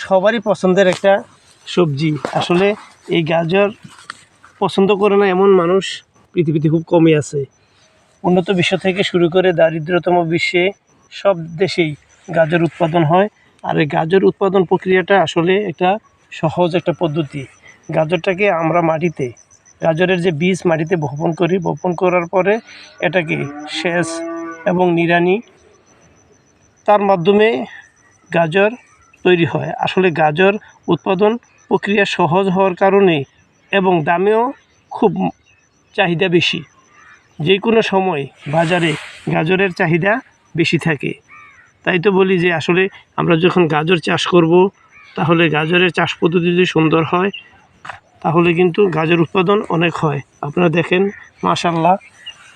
সবারই পছন্দের একটা সবজি। আসলে এই গাজর পছন্দ করে না এমন মানুষ পৃথিবীতে খুব কমই আছে। উন্নত বিশ্ব থেকে শুরু করে দারিদ্রতম বিশ্বে সব দেশেই গাজর উৎপাদন হয়। আর এই গাজর উৎপাদন প্রক্রিয়াটা আসলে একটা সহজ একটা পদ্ধতি। গাজরটাকে আমরা গাজরের যে বীজ মাটিতে বপন করি, বপন করার পরে এটাকে সেচ এবং নিড়ানি তার মাধ্যমে গাজর তৈরি হয়। আসলে গাজর উৎপাদন প্রক্রিয়া সহজ হওয়ার কারণে এবং দামেও খুব চাহিদা বেশি। যে কোনো সময় বাজারে গাজরের চাহিদা বেশি থাকে। তাই তো বলি যে আসলে আমরা যখন গাজর চাষ করব, তাহলে গাজরের চাষ পদ্ধতি যদি সুন্দর হয় তাহলে কিন্তু গাজর উৎপাদন অনেক হয়। আপনারা দেখেন মাশাআল্লাহ,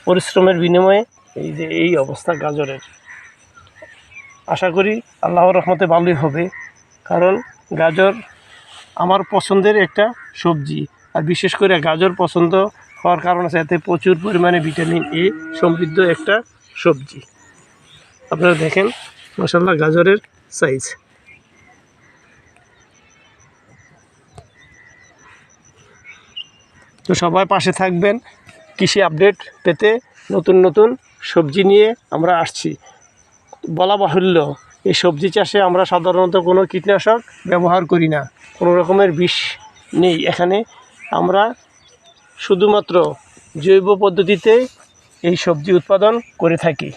পরিশ্রমের বিনিময়ে এই যে এই অবস্থা গাজরের। আশা করি আল্লাহর রহমতে ভালোই হবে, কারণ গাজর আমার পছন্দের একটা সবজি। আর বিশেষ করে গাজর পছন্দ হওয়ার কারণ আছে, এতে প্রচুর পরিমাণে ভিটামিন এ সমৃদ্ধ একটা সবজি। আপনারা দেখেন মাশাআল্লাহ গাজরের সাইজ। তো সবাই পাশে থাকবেন, কৃষি আপডেট পেতে নতুন নতুন সবজি নিয়ে আমরা আসছি। বলা বাহুল্য, এই সবজি চাষে আমরা সাধারণত কোনো কীটনাশক ব্যবহার করি না, কোনো রকমের বিষ নেই এখানে। আমরা শুধুমাত্র জৈব পদ্ধতিতে এই সবজি উৎপাদন করে থাকি।